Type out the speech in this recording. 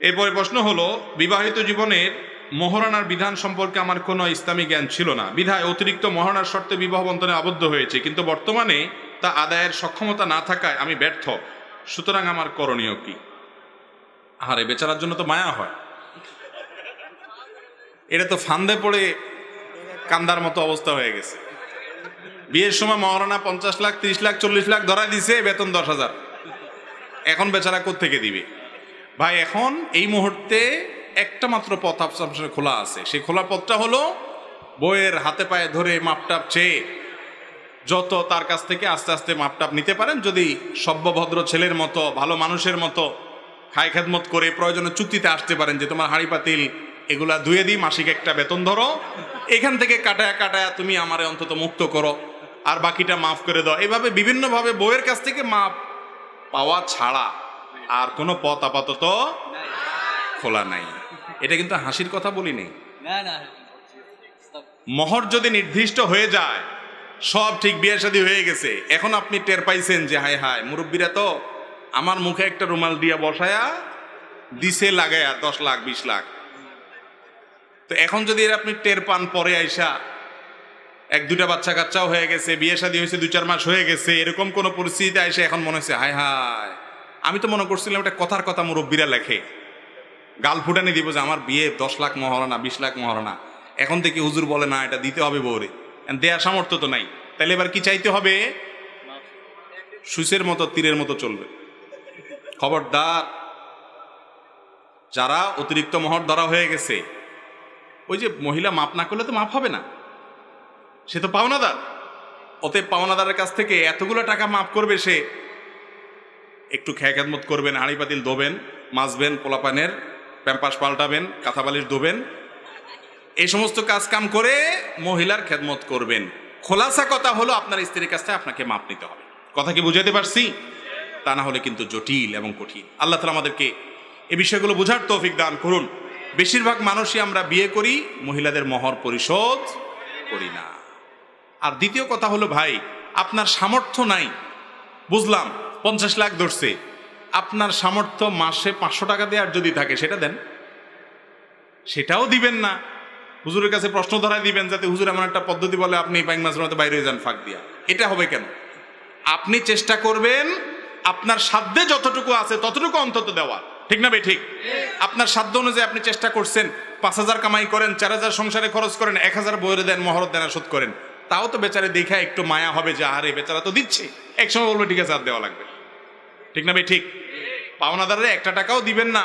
এরপরে প্রশ্ন হলো, বিবাহিত জীবনের মহারণার বিধান সম্পর্কে আমার কোনো ইসলামী জ্ঞান ছিল না, বিধায় অতিরিক্ত মহারণার শর্তে বিবাহ বন্ধনে আবদ্ধ হয়েছে, কিন্তু বর্তমানে তা আদায়ের সক্ষমতা না থাকায় আমি ব্যর্থ। সুতরাং আমার করণীয় কি? আরে বেচারার জন্য তো মায়া হয়, এটা তো ফান্দে পড়ে কান্দার মতো অবস্থা হয়ে গেছে। বিয়ের সময় মহারণা 50 লাখ 30 লাখ 40 লাখ ধরা দিছে, বেতন 10,000। এখন বেচারা কোত্থেকে দিবে? ভাই এখন এই মুহূর্তে একটা মাত্র পথ আপনার খোলা আছে। সেই খোলা পথটা হলো বইয়ের হাতে পায়ে ধরে মাপটাপ চেয়ে যত তার কাছ থেকে আস্তে আস্তে মাপটাপ নিতে পারেন। যদি সভ্যভদ্র ছেলের মতো ভালো মানুষের মতো খায় খেদমত করে প্রয়োজনে চুক্তিতে আসতে পারেন যে তোমার হাঁড়ি পাতিল এগুলা ধুয়ে দিই, মাসিক একটা বেতন ধরো, এখান থেকে কাটায়া কাটায়া তুমি আমারে অন্তত মুক্ত করো, আর বাকিটা মাফ করে দাও। এভাবে বিভিন্নভাবে বইয়ের কাছ থেকে মাপ পাওয়া ছাড়া আর কোনো পথ আপাতত খোলা নাই। এটা কিন্তু হাসির কথা বলি নেই। মোহর যদি নির্দিষ্ট হয়ে যায়, সব ঠিক, বিয়ে শাদী হয়ে গেছে, এখন আপনি টের পাইছেন যে হায় হায় মুরব্বীরা তো আমার মুখে একটা রুমাল দিয়া বসায়া দিছে লাগায়া 10 লাখ 20 লাখ। তো এখন যদি আপনি টের পান পরে আইসা 1-2টা বাচ্চা কাচ্চাও হয়ে গেছে, বিয়ে শাদী হয়েছে 2-4 মাস হয়ে গেছে, এরকম কোন পরিস্থিতিতে আইসা এখন মনে হচ্ছে হায় হায় আমি তো মনে করছিলাম এটা কথার কথা মুরব্বীরা লেখে, গাল ফুটানি দিব যে আমার বিয়ে 10 লাখ মহারণা 20 লাখ মহারণা, এখন থেকে হুজুর বলে না এটা দিতে হবে বউরে, দেয়ার সামর্থ্য তো নাই। তাহলে এবার কি চাইতে হবে? সুইসের মতো তীরের মতো চলবে। খবরদার, যারা অতিরিক্ত মোহর ধরা হয়ে গেছে, ওই যে মহিলা মাপ না করলে তো মাপ হবে না, সে তো পাওনাদার। অতএব পাওনাদারের কাছ থেকে এতগুলো টাকা মাপ করবে সে, একটু খেয়াখাদমত করবেন, হাঁড়ি পাতিল ধোবেন, মাজবেন, পোলাপানের প্যাম্পাস পাল্টাবেন, কাঁথা বালিশ ধোবেন, এই সমস্ত কাজ কাম করে মহিলার খেদমত করবেন। খোলাসা কথা হলো আপনার স্ত্রীর কাছ থেকে আপনাকে মাপ নিতে হবে। কথা কি বুঝাতে পারছি? তা না হলে কিন্তু জটিল এবং কঠিন। আল্লাহ তাআলা আমাদেরকে এই বিষয়গুলো বোঝার তৌফিক দান করুন। বেশিরভাগ মানুষই আমরা বিয়ে করি, মহিলাদের মোহর পরিশোধ করি না। আর দ্বিতীয় কথা হলো, ভাই আপনার সামর্থ্য নাই, বুঝলাম 50 লাখ ধরছে, আপনার সামর্থ্য মাসে 500 টাকা দেওয়ার যদি থাকে সেটা দেন, সেটাও দিবেন না, হুজুরের কাছে প্রশ্ন ধরায় দিবেন যাতে হুজুর এমন একটা পদ্ধতি বলে আপনি বাইং মাসের মতো বাইরে হয়ে যান ফাঁক দিয়া। এটা হবে কেন? আপনি চেষ্টা করবেন আপনার সাধ্যে যতটুকু আছে ততটুকু অন্তত দেওয়ার, ঠিক না ভাই? ঠিক। আপনার সাধ্য অনুযায়ী আপনি চেষ্টা করছেন, 5,000 কামাই করেন, 4,000 সংসারে খরচ করেন, 1,000 বইয়ের দেন, মহরত দেন, শোধ করেন, তাও তো বেচারে দেখা একটু মায়া হবে যে আরে বেচারা তো দিচ্ছে, একসময় বলবে ঠিক আছে আর দেওয়া লাগবে, ঠিক না ভাই? ঠিক। পাওনাদারে 1 টাকাও দিবেন না,